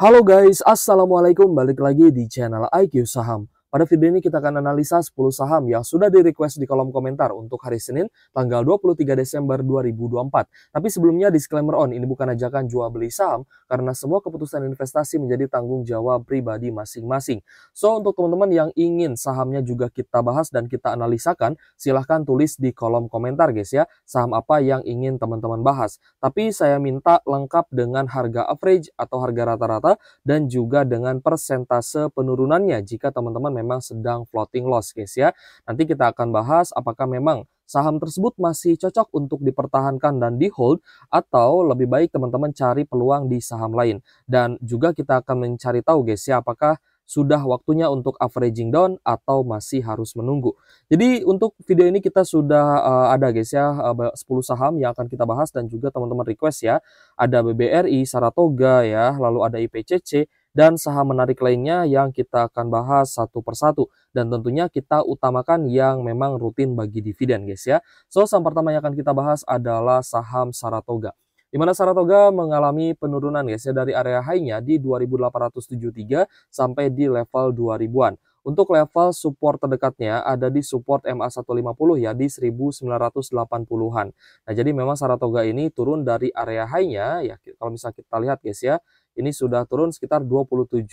Halo guys, assalamualaikum. Balik lagi di channel IQ Saham. Pada video ini kita akan analisa 10 saham yang sudah di-request di kolom komentar untuk hari Senin tanggal 23 Desember 2024. Tapi sebelumnya disclaimer on, ini bukan ajakan jual beli saham karena semua keputusan investasi menjadi tanggung jawab pribadi masing-masing. So untuk teman-teman yang ingin sahamnya juga kita bahas dan kita analisakan, silahkan tulis di kolom komentar guys ya, saham apa yang ingin teman-teman bahas. Tapi saya minta lengkap dengan harga average atau harga rata-rata dan juga dengan persentase penurunannya jika teman-teman memang sedang floating loss guys ya. Nanti kita akan bahas apakah memang saham tersebut masih cocok untuk dipertahankan dan di hold atau lebih baik teman-teman cari peluang di saham lain. Dan juga kita akan mencari tahu guys ya, apakah sudah waktunya untuk averaging down atau masih harus menunggu. Jadi untuk video ini kita sudah ada guys ya 10 saham yang akan kita bahas dan juga teman-teman request ya. Ada BBRI, Saratoga ya, lalu ada IPCC dan saham menarik lainnya yang kita akan bahas satu persatu. Dan tentunya kita utamakan yang memang rutin bagi dividen guys ya. So saham pertama yang akan kita bahas adalah saham Saratoga. Di mana Saratoga mengalami penurunan guys ya dari area high-nya di 2873 sampai di level 2000-an. Untuk level support terdekatnya ada di support MA150 ya di 1980-an. Nah, jadi memang Saratoga ini turun dari area high-nya ya, kalau misalnya kita lihat guys ya, ini sudah turun sekitar 27%.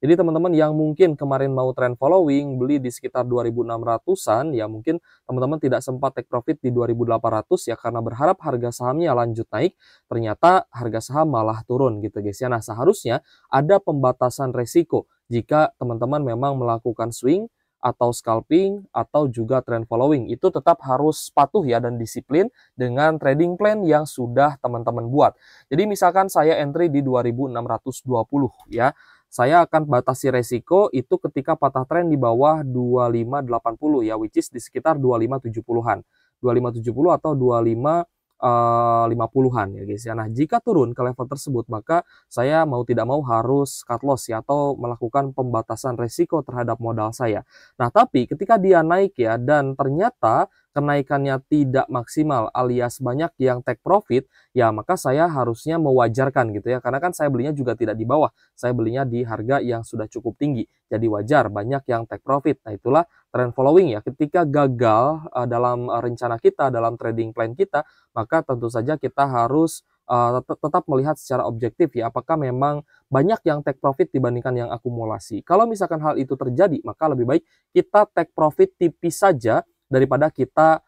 Jadi teman-teman yang mungkin kemarin mau trend following, beli di sekitar 2600-an, ya mungkin teman-teman tidak sempat take profit di 2800 ya karena berharap harga sahamnya lanjut naik, ternyata harga saham malah turun gitu guys ya. Nah, seharusnya ada pembatasan resiko jika teman-teman memang melakukan swing atau scalping atau juga trend following, itu tetap harus patuh ya dan disiplin dengan trading plan yang sudah teman-teman buat. Jadi misalkan saya entry di 2620 ya, saya akan batasi resiko itu ketika patah tren di bawah 2580 ya, which is di sekitar 2570-an. 2570 atau 50-an ya guys ya. Nah, jika turun ke level tersebut maka saya mau tidak mau harus cut loss ya atau melakukan pembatasan resiko terhadap modal saya. Nah, tapi ketika dia naik ya dan ternyata kenaikannya tidak maksimal alias banyak yang take profit, ya maka saya harusnya mewajarkan gitu ya. Karena kan saya belinya juga tidak di bawah. Saya belinya di harga yang sudah cukup tinggi. Jadi wajar banyak yang take profit. Nah, itulah trend following ya. Ketika gagal dalam rencana kita, dalam trading plan kita, maka tentu saja kita harus tetap melihat secara objektif ya, apakah memang banyak yang take profit dibandingkan yang akumulasi. Kalau misalkan hal itu terjadi, maka lebih baik kita take profit tipis saja daripada kita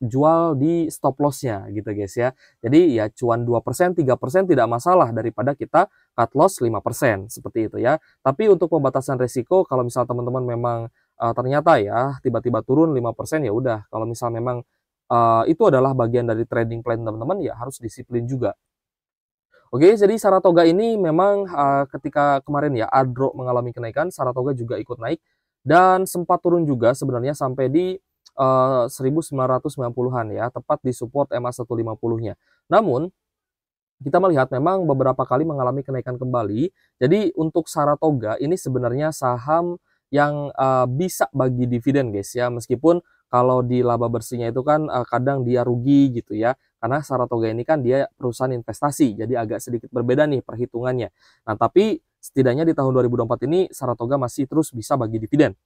jual di stop loss-nya gitu guys ya. Jadi ya cuan 2%, 3% tidak masalah daripada kita cut loss 5% seperti itu ya. Tapi untuk pembatasan resiko, kalau misal teman-teman memang ternyata ya tiba-tiba turun 5%, ya udah, kalau misal memang itu adalah bagian dari trading plan teman-teman, ya harus disiplin juga. Oke, jadi Saratoga ini memang ketika kemarin ya Adro mengalami kenaikan, Saratoga juga ikut naik dan sempat turun juga sebenarnya sampai di 1990-an ya, tepat di support MA150-nya. Namun kita melihat memang beberapa kali mengalami kenaikan kembali. Jadi untuk Saratoga ini sebenarnya saham yang bisa bagi dividen guys ya, meskipun kalau di laba bersihnya itu kan kadang dia rugi gitu ya, karena Saratoga ini kan dia perusahaan investasi, jadi agak sedikit berbeda nih perhitungannya. Nah, tapi setidaknya di tahun 2024 ini Saratoga masih terus bisa bagi dividen.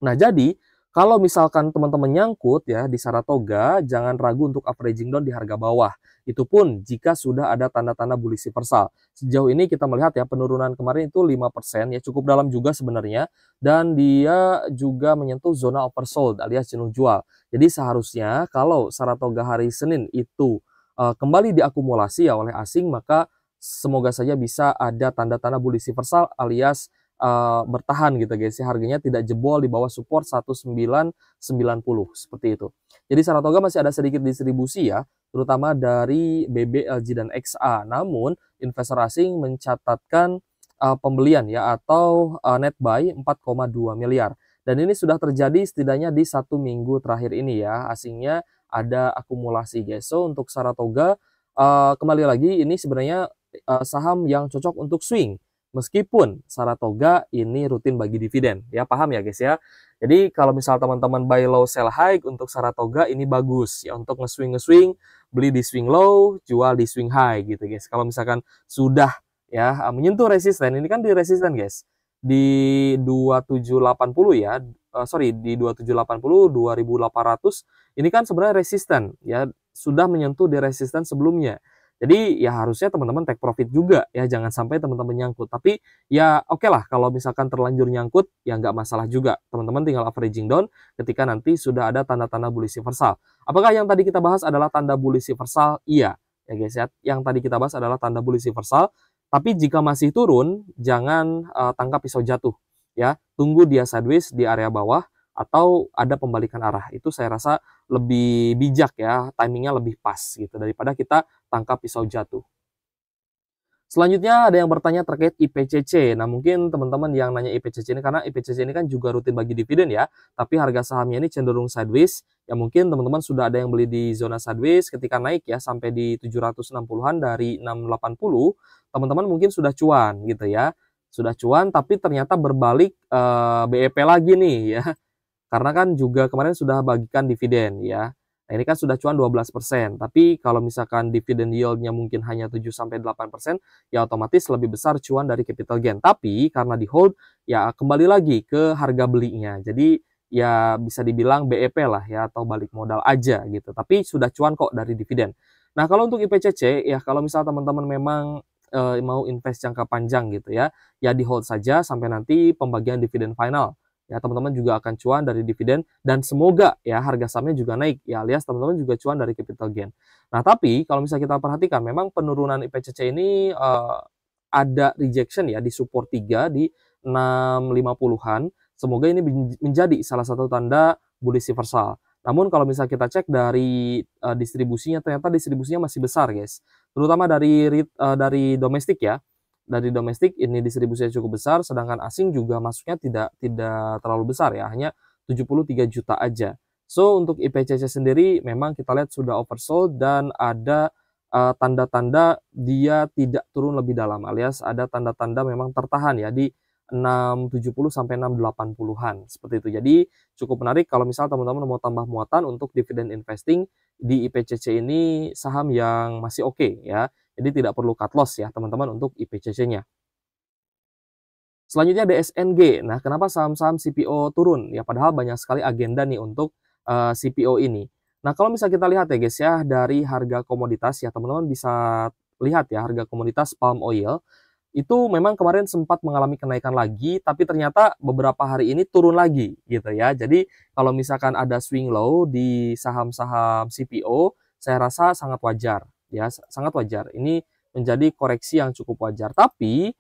Nah, jadi kalau misalkan teman-teman nyangkut ya di Saratoga, jangan ragu untuk averaging down di harga bawah. Itu pun jika sudah ada tanda-tanda bullish reversal. Sejauh ini kita melihat ya penurunan kemarin itu 5% ya, cukup dalam juga sebenarnya, dan dia juga menyentuh zona oversold alias jenuh jual. Jadi seharusnya kalau Saratoga hari Senin itu kembali diakumulasi ya oleh asing, maka semoga saja bisa ada tanda-tanda bullish reversal alias bertahan gitu guys ya, harganya tidak jebol di bawah support 1990 seperti itu. Jadi Saratoga masih ada sedikit distribusi ya, terutama dari BB, LG dan XA. Namun investor asing mencatatkan pembelian ya atau net buy 4,2 miliar. Dan ini sudah terjadi setidaknya di 1 minggu terakhir ini ya, asingnya ada akumulasi guys. So untuk Saratoga kembali lagi ini sebenarnya saham yang cocok untuk swing. Meskipun Saratoga ini rutin bagi dividen, ya paham ya guys ya. Jadi kalau misal teman-teman buy low sell high untuk Saratoga ini bagus ya untuk nge-swing, beli di swing low, jual di swing high gitu guys. Kalau misalkan sudah ya, menyentuh resisten. Ini kan di resisten guys, di 2780 ya, sorry, di 2780, 2800 ini kan sebenarnya resisten ya, sudah menyentuh di resisten sebelumnya. Jadi ya harusnya teman-teman take profit juga ya, jangan sampai teman-teman nyangkut. Tapi ya oke lah kalau misalkan terlanjur nyangkut ya nggak masalah juga. Teman-teman tinggal averaging down ketika nanti sudah ada tanda-tanda bullish reversal. Apakah yang tadi kita bahas adalah tanda bullish reversal? Iya ya guys ya. Yang tadi kita bahas adalah tanda bullish reversal. Tapi jika masih turun, jangan tangkap pisau jatuh ya. Tunggu dia sideways di area bawah atau ada pembalikan arah. Itu saya rasa lebih bijak ya, timingnya lebih pas gitu daripada kita tangkap pisau jatuh. Selanjutnya ada yang bertanya terkait IPCC. Nah, mungkin teman-teman yang nanya IPCC ini karena IPCC ini kan juga rutin bagi dividen ya, tapi harga sahamnya ini cenderung sideways. Ya mungkin teman-teman sudah ada yang beli di zona sideways ketika naik ya sampai di 760-an dari 680, teman-teman mungkin sudah cuan gitu ya. Sudah cuan tapi ternyata berbalik BEP lagi nih ya. Karena kan juga kemarin sudah bagikan dividen ya. Nah, ini kan sudah cuan 12%, tapi kalau misalkan dividen yield-nya mungkin hanya 7-8%, ya otomatis lebih besar cuan dari capital gain. Tapi karena di hold, ya kembali lagi ke harga belinya. Jadi ya bisa dibilang BEP lah ya, atau balik modal aja gitu. Tapi sudah cuan kok dari dividen. Nah, kalau untuk IPCC, ya kalau misal teman-teman memang mau invest jangka panjang gitu ya di hold saja sampai nanti pembagian dividen final. Ya, teman-teman juga akan cuan dari dividen dan semoga ya harga sahamnya juga naik ya, alias teman-teman juga cuan dari capital gain. Nah, tapi kalau misalnya kita perhatikan memang penurunan IPCC ini ada rejection ya di support 3 di 650-an. Semoga ini menjadi salah satu tanda bullish reversal. Namun kalau misalnya kita cek dari distribusinya, ternyata distribusinya masih besar guys. Terutama dari domestik ya. Dari domestik ini distribusinya cukup besar, sedangkan asing juga masuknya tidak terlalu besar ya, hanya 73 juta aja. So untuk IPCC sendiri memang kita lihat sudah oversold dan ada tanda-tanda dia tidak turun lebih dalam, alias ada tanda-tanda memang tertahan ya di 670 sampai 680-an seperti itu. Jadi cukup menarik kalau misal teman-teman mau tambah muatan untuk dividend investing di IPCC ini, saham yang masih oke ya. Jadi tidak perlu cut loss ya teman-teman untuk IPCC-nya. Selanjutnya DSNG. Nah, kenapa saham-saham CPO turun? Ya padahal banyak sekali agenda nih untuk CPO ini. Nah, kalau misalnya kita lihat ya guys ya dari harga komoditas ya teman-teman bisa lihat ya harga komoditas palm oil itu memang kemarin sempat mengalami kenaikan lagi, tapi ternyata beberapa hari ini turun lagi gitu ya. Jadi kalau misalkan ada swing low di saham-saham CPO, saya rasa sangat wajar ya, sangat wajar. Ini menjadi koreksi yang cukup wajar. Tapi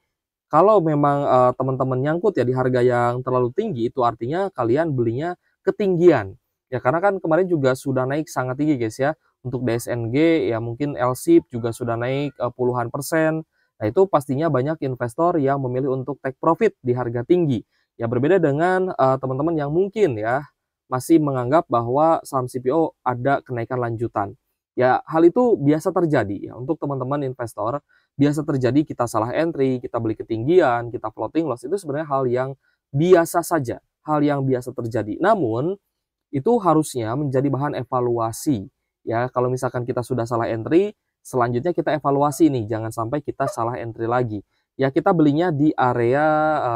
kalau memang teman-teman nyangkut ya di harga yang terlalu tinggi, itu artinya kalian belinya ketinggian. Ya karena kan kemarin juga sudah naik sangat tinggi guys ya. Untuk DSNG ya mungkin LSIP juga sudah naik puluhan persen. Nah, itu pastinya banyak investor yang memilih untuk take profit di harga tinggi. Ya berbeda dengan teman-teman yang mungkin ya masih menganggap bahwa saham CPO ada kenaikan lanjutan. Ya, hal itu biasa terjadi ya untuk teman-teman investor, biasa terjadi kita salah entry, kita beli ketinggian, kita floating loss itu sebenarnya hal yang biasa saja, hal yang biasa terjadi. Namun itu harusnya menjadi bahan evaluasi ya. Kalau misalkan kita sudah salah entry, selanjutnya kita evaluasi nih, jangan sampai kita salah entry lagi. Ya kita belinya di area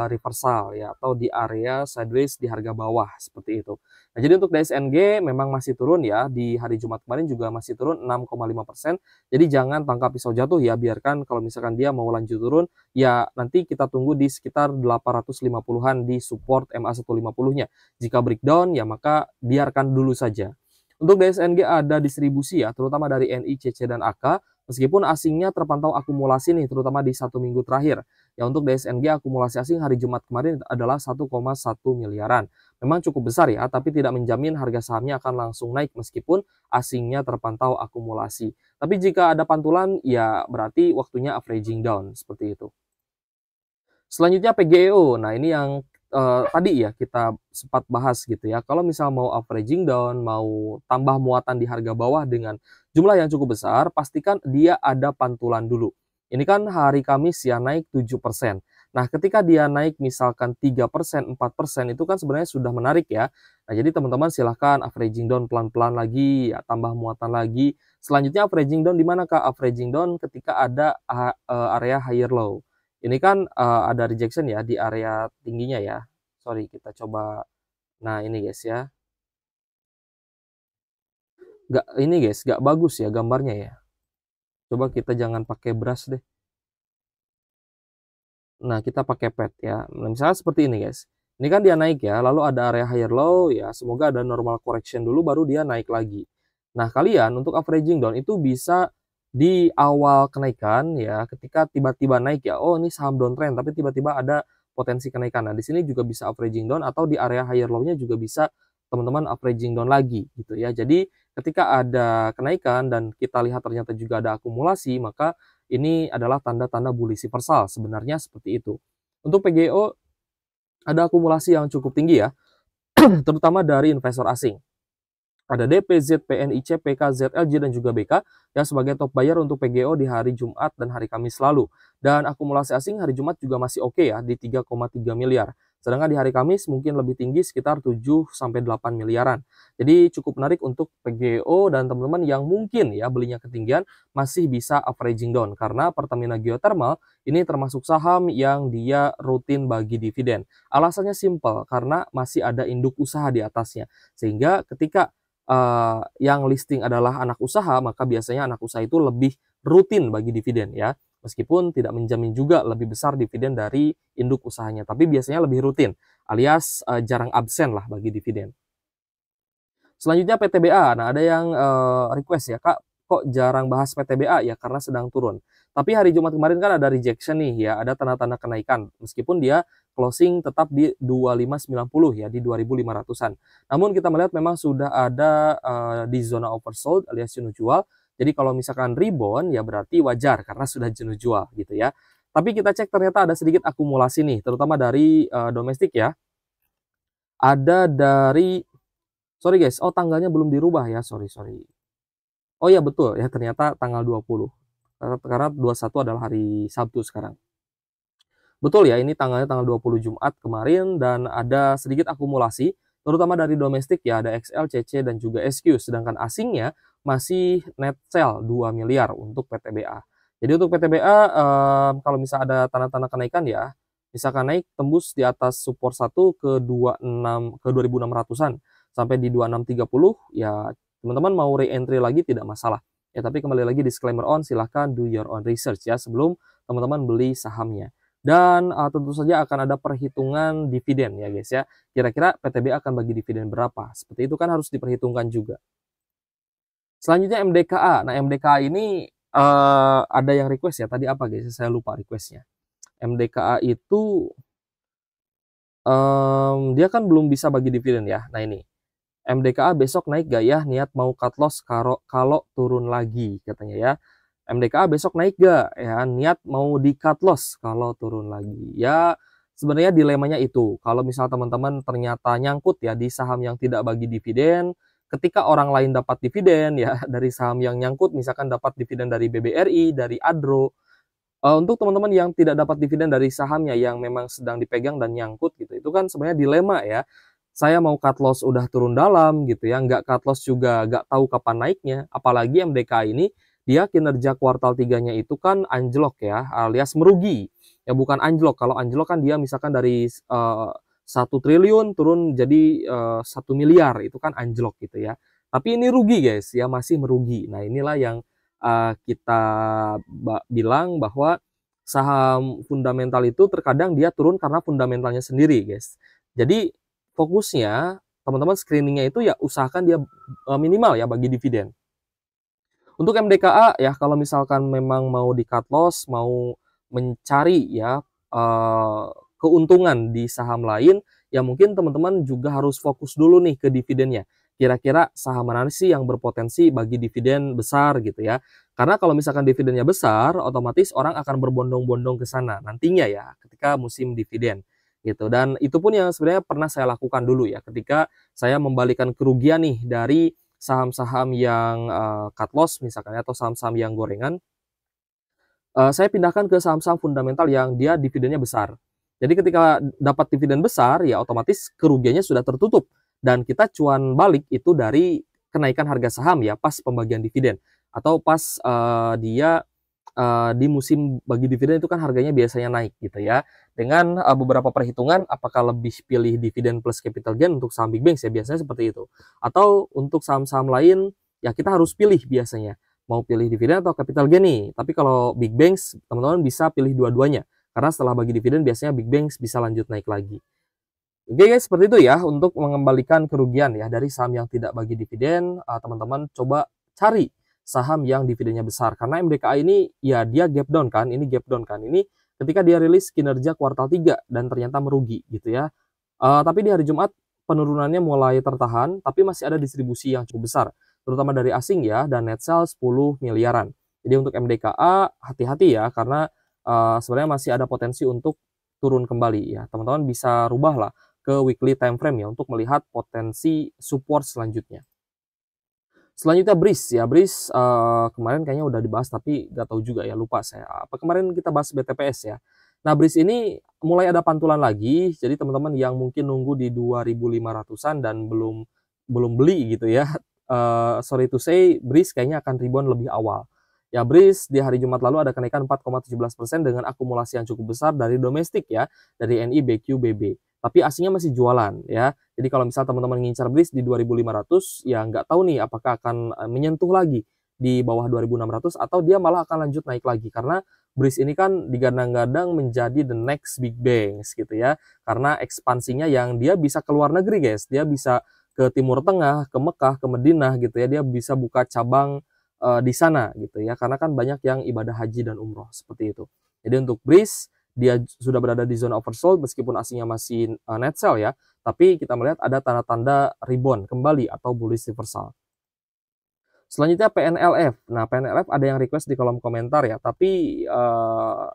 reversal ya atau di area sideways di harga bawah seperti itu. Nah, jadi untuk DSNG memang masih turun ya, di hari Jumat kemarin juga masih turun 6,5%. Jadi jangan tangkap pisau jatuh ya, biarkan kalau misalkan dia mau lanjut turun ya nanti kita tunggu di sekitar 850-an di support MA150-nya. Jika breakdown ya maka biarkan dulu saja. Untuk DSNG ada distribusi ya, terutama dari NI, CC, dan AK. Meskipun asingnya terpantau akumulasi nih, terutama di 1 minggu terakhir. Ya untuk DSNG akumulasi asing hari Jumat kemarin adalah 1,1 miliaran. Memang cukup besar ya, tapi tidak menjamin harga sahamnya akan langsung naik meskipun asingnya terpantau akumulasi. Tapi jika ada pantulan, ya berarti waktunya averaging down, seperti itu. Selanjutnya PGEO. Nah, ini yang tadi ya kita sempat bahas gitu ya. Kalau misal mau averaging down, mau tambah muatan di harga bawah dengan jumlah yang cukup besar, pastikan dia ada pantulan dulu. Ini kan hari Kamis ya naik 7%. Nah, ketika dia naik misalkan 3%, 4% itu kan sebenarnya sudah menarik ya. Nah, jadi teman-teman silahkan averaging down pelan-pelan lagi, ya, tambah muatan lagi. Selanjutnya averaging down di mana Kak? Averaging down ketika ada area higher low. Ini kan ada rejection ya di area tingginya ya. Sorry, kita coba. Nah, ini guys ya. Nggak, ini guys, nggak bagus ya gambarnya ya. Coba kita jangan pakai brush deh. Nah, kita pakai pad ya. Nah, misalnya seperti ini guys. Ini kan dia naik ya, lalu ada area higher low ya. Semoga ada normal correction dulu baru dia naik lagi. Nah, kalian untuk averaging down itu bisa di awal kenaikan ya, ketika tiba-tiba naik ya. Oh, ini saham downtrend tapi tiba-tiba ada potensi kenaikan. Nah, di sini juga bisa averaging down atau di area higher low-nya juga bisa teman-teman averaging down lagi gitu ya. Jadi, ketika ada kenaikan dan kita lihat ternyata juga ada akumulasi, maka ini adalah tanda-tanda bullish reversal, sebenarnya seperti itu. Untuk PGO, ada akumulasi yang cukup tinggi ya, terutama dari investor asing. Ada DP, ZPN, ICPK, ZLJ, dan juga BK yang sebagai top buyer untuk PGO di hari Jumat dan hari Kamis lalu. Dan akumulasi asing hari Jumat juga masih oke ya, di 3,3 miliar. Sedangkan di hari Kamis mungkin lebih tinggi sekitar 7-8 miliaran. Jadi cukup menarik untuk PGO dan teman-teman yang mungkin ya belinya ketinggian masih bisa averaging down. Karena Pertamina Geothermal ini termasuk saham yang dia rutin bagi dividen. Alasannya simple, karena masih ada induk usaha di atasnya. Sehingga ketika yang listing adalah anak usaha, maka biasanya anak usaha itu lebih rutin bagi dividen ya. Meskipun tidak menjamin juga lebih besar dividen dari induk usahanya, tapi biasanya lebih rutin, alias jarang absen lah bagi dividen. Selanjutnya PTBA. Nah, ada yang request ya, Kak, kok jarang bahas PTBA ya karena sedang turun. Tapi hari Jumat kemarin kan ada rejection nih ya, ada tanda-tanda kenaikan. Meskipun dia closing tetap di 2590 ya, di 2500-an. Namun kita melihat memang sudah ada di zona oversold alias jenuh jual. Jadi kalau misalkan rebound ya berarti wajar karena sudah jenuh jual gitu ya. Tapi kita cek ternyata ada sedikit akumulasi nih, terutama dari domestik ya. Ada dari Sorry guys, oh tanggalnya belum dirubah ya, sorry. Oh iya betul ya, ternyata tanggal 20. Karena 21 adalah hari Sabtu sekarang. Betul ya, ini tanggal 20 Jumat kemarin dan ada sedikit akumulasi, terutama dari domestik ya, ada XL, CC, dan juga SQ. Sedangkan asingnya masih net sell 2 miliar untuk PTBA. Jadi untuk PTBA, kalau misal ada tanda-tanda kenaikan ya, misalkan naik tembus di atas support 1 ke 26 ke 2600-an sampai di 2630 ya teman-teman mau re-entry lagi tidak masalah. Ya tapi kembali lagi disclaimer on, silahkan do your own research ya sebelum teman-teman beli sahamnya. Dan tentu saja akan ada perhitungan dividen ya guys ya. Kira-kira PTB akan bagi dividen berapa? Seperti itu kan harus diperhitungkan juga. Selanjutnya MDKA. Nah MDKA ini ada yang request ya. Tadi apa guys? Saya lupa requestnya. MDKA itu dia kan belum bisa bagi dividen ya. Nah ini MDKA besok naik gak ya? Niat mau cut loss kalau turun lagi katanya ya. MDKA besok naik gak ya, niat mau di cut loss kalau turun lagi ya. Sebenarnya dilemanya itu, kalau misal teman-teman ternyata nyangkut ya di saham yang tidak bagi dividen, ketika orang lain dapat dividen ya dari saham yang nyangkut, misalkan dapat dividen dari BBRI, dari Adro, untuk teman-teman yang tidak dapat dividen dari sahamnya yang memang sedang dipegang dan nyangkut gitu, itu kan sebenarnya dilema ya. Saya mau cut loss udah turun dalam gitu ya, nggak cut loss juga nggak tahu kapan naiknya, apalagi MDKA ini dia kinerja kuartal 3-nya itu kan anjlok ya, alias merugi. Ya bukan anjlok, kalau anjlok kan dia misalkan dari 1 triliun turun jadi 1 miliar, itu kan anjlok gitu ya. Tapi ini rugi guys, ya masih merugi. Nah inilah yang kita bilang bahwa saham fundamental itu terkadang dia turun karena fundamentalnya sendiri guys. Jadi fokusnya teman-teman screeningnya itu ya usahakan dia minimal ya bagi dividen. Untuk MDKA ya kalau misalkan memang mau di cut loss, mau mencari ya keuntungan di saham lain, ya mungkin teman-teman juga harus fokus dulu nih ke dividennya. Kira-kira saham mana sih yang berpotensi bagi dividen besar gitu ya. Karena kalau misalkan dividennya besar, otomatis orang akan berbondong-bondong ke sana nantinya ya ketika musim dividen gitu. Dan itu pun yang sebenarnya pernah saya lakukan dulu ya ketika saya membalikan kerugian nih dari saham-saham yang cut loss misalkan atau saham-saham yang gorengan. saya pindahkan ke saham-saham fundamental yang dia dividennya besar. Jadi ketika dapat dividen besar, ya otomatis kerugiannya sudah tertutup dan kita cuan balik itu dari kenaikan harga saham ya pas pembagian dividen atau pas dia di musim bagi dividen itu kan harganya biasanya naik gitu ya. Dengan beberapa perhitungan apakah lebih pilih dividen plus capital gain untuk saham big banks ya biasanya seperti itu. Atau untuk saham-saham lain ya kita harus pilih biasanya mau pilih dividen atau capital gain nih. Tapi kalau big banks teman-teman bisa pilih dua-duanya. Karena setelah bagi dividen biasanya big banks bisa lanjut naik lagi. Oke guys, seperti itu ya untuk mengembalikan kerugian ya dari saham yang tidak bagi dividen, teman-teman coba cari saham yang dividennya besar. Karena MDKA ini ya dia gap down kan, ini gap down kan. Ini ketika dia rilis kinerja kuartal 3 dan ternyata merugi gitu ya. Tapi di hari Jumat penurunannya mulai tertahan, tapi masih ada distribusi yang cukup besar, terutama dari asing ya, dan net sell 10 miliaran. Jadi untuk MDKA hati-hati ya, karena sebenarnya masih ada potensi untuk turun kembali ya. Teman-teman bisa rubah lah ke weekly time frame ya untuk melihat potensi support selanjutnya. Selanjutnya BRIS ya, BRIS kemarin kayaknya udah dibahas tapi nggak tahu juga ya, lupa saya. Apa kemarin kita bahas BTPS ya. Nah, BRIS ini mulai ada pantulan lagi, jadi teman-teman yang mungkin nunggu di 2.500-an dan belum beli gitu ya. Sorry to say, BRIS kayaknya akan rebound lebih awal. Ya, BRIS di hari Jumat lalu ada kenaikan 4,17% dengan akumulasi yang cukup besar dari domestik ya, dari NI, BQ, BB. Tapi asingnya masih jualan ya. Jadi kalau misal teman-teman ngincar BRIS di 2.500, ya nggak tahu nih apakah akan menyentuh lagi di bawah 2.600 atau dia malah akan lanjut naik lagi. Karena BRIS ini kan digadang-gadang menjadi the next big banks gitu ya. Karena ekspansinya yang dia bisa ke luar negeri guys. Dia bisa ke Timur Tengah, ke Mekah, ke Madinah gitu ya. Dia bisa buka cabang di sana gitu ya. Karena kan banyak yang ibadah haji dan umroh seperti itu. Jadi untuk BRIS dia sudah berada di zona oversold meskipun asingnya masih net sell ya, tapi kita melihat ada tanda-tanda rebound kembali atau bullish reversal. Selanjutnya PNLF. Nah, PNLF ada yang request di kolom komentar ya, tapi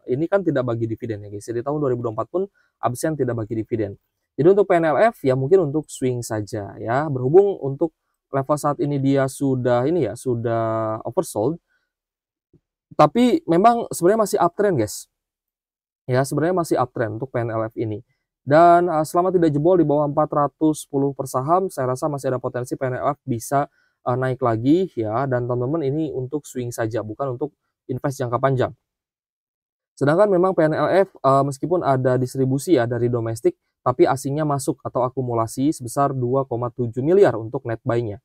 ini kan tidak bagi dividen ya guys. Di tahun 2024 pun absen tidak bagi dividen. Jadi untuk PNLF ya mungkin untuk swing saja ya. Berhubung untuk level saat ini dia sudah sudah oversold, tapi memang sebenarnya masih uptrend guys. Ya, sebenarnya masih uptrend untuk PNLF ini. Dan selama tidak jebol di bawah 410 per saham, saya rasa masih ada potensi PNLF bisa naik lagi ya. Dan teman-teman ini untuk swing saja, bukan untuk invest jangka panjang. Sedangkan memang PNLF meskipun ada distribusi ya dari domestik, tapi asingnya masuk atau akumulasi sebesar 2,7 miliar untuk net buy-nya.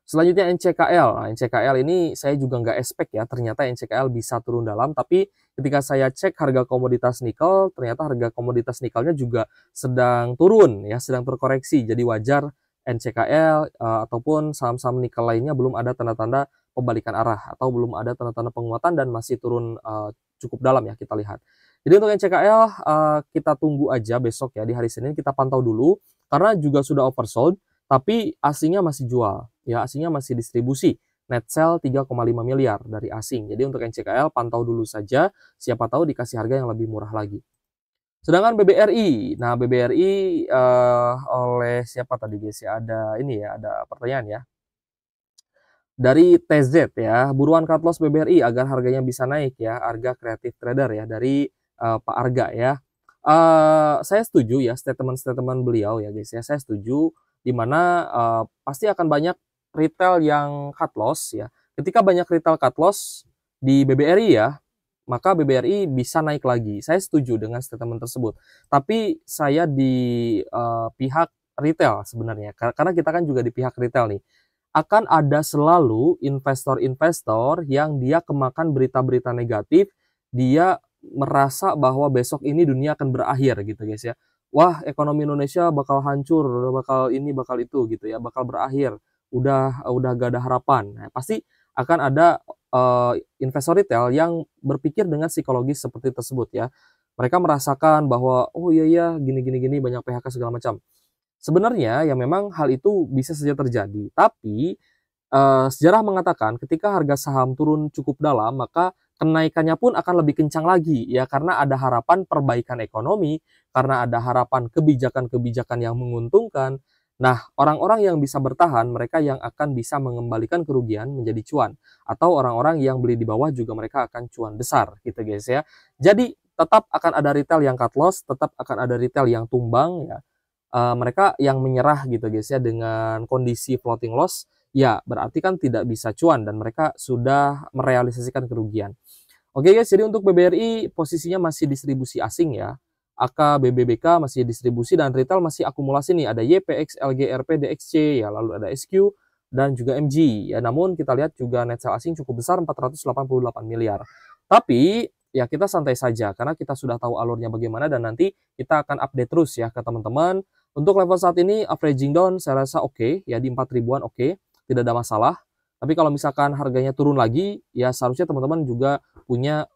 Selanjutnya NCKL. Nah, NCKL ini saya juga nggak expect ya, ternyata NCKL bisa turun dalam, tapi ketika saya cek harga komoditas nikel, ternyata harga komoditas nikelnya juga sedang turun ya, sedang terkoreksi. Jadi wajar NCKL ataupun saham-saham nikel lainnya belum ada tanda-tanda pembalikan arah atau belum ada tanda-tanda penguatan dan masih turun cukup dalam ya kita lihat. Jadi untuk NCKL kita tunggu aja besok ya di hari Senin kita pantau dulu karena juga sudah oversold. Tapi asingnya masih jual, ya asingnya masih distribusi. Net sell 3,5 miliar dari asing. Jadi untuk NCKL pantau dulu saja, siapa tahu dikasih harga yang lebih murah lagi. Sedangkan BBRI, nah BBRI oleh siapa tadi guys ya? Ada ini ya, ada pertanyaan ya. Dari TZ ya, buruan cut loss BBRI agar harganya bisa naik ya, harga kreatif trader ya dari Pak Arga ya. Saya setuju ya statement-statement beliau ya guys ya, saya setuju di mana pasti akan banyak retail yang cut loss ya. Ketika banyak retail cut loss di BBRI ya, maka BBRI bisa naik lagi. Saya setuju dengan statement tersebut. Tapi saya di pihak retail sebenarnya, karena kita kan juga di pihak retail nih. Akan ada selalu investor-investor yang dia kemakan berita-berita negatif, dia merasa bahwa besok ini dunia akan berakhir gitu guys ya. Wah, ekonomi Indonesia bakal hancur, bakal ini, bakal itu gitu ya, bakal berakhir. Udah gak ada harapan. Nah, pasti akan ada investor retail yang berpikir dengan psikologis seperti tersebut ya. Mereka merasakan bahwa oh iya ya gini banyak PHK segala macam. Sebenarnya ya memang hal itu bisa saja terjadi, tapi sejarah mengatakan ketika harga saham turun cukup dalam, maka kenaikannya pun akan lebih kencang lagi ya karena ada harapan perbaikan ekonomi, karena ada harapan kebijakan-kebijakan yang menguntungkan. Nah, orang-orang yang bisa bertahan, mereka yang akan bisa mengembalikan kerugian menjadi cuan. Atau orang-orang yang beli di bawah juga mereka akan cuan besar gitu guys ya. Jadi tetap akan ada retail yang cut loss, tetap akan ada retail yang tumbang ya. Mereka yang menyerah gitu guys ya dengan kondisi floating loss, ya berarti kan tidak bisa cuan dan mereka sudah merealisasikan kerugian. Oke guys, jadi untuk BBRI posisinya masih distribusi asing ya. AK, BBBK masih distribusi dan retail masih akumulasi nih. Ada YPX, LGRP, DXC, ya lalu ada SQ dan juga MG. Ya, namun kita lihat juga net sell asing cukup besar 488 miliar. Tapi ya kita santai saja karena kita sudah tahu alurnya bagaimana dan nanti kita akan update terus ya ke teman-teman. Untuk level saat ini averaging down saya rasa oke ya di 4 ribuan oke, tidak ada masalah. Tapi kalau misalkan harganya turun lagi, ya seharusnya teman-teman juga punya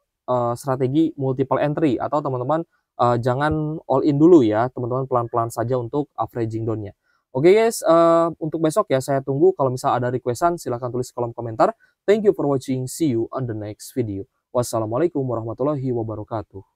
strategi multiple entry atau teman-teman jangan all in dulu ya, teman-teman pelan-pelan saja untuk averaging down-nya. Oke guys, untuk besok ya saya tunggu kalau misal ada requestan silahkan tulis kolom komentar. Thank you for watching, see you on the next video. Wassalamualaikum warahmatullahi wabarakatuh.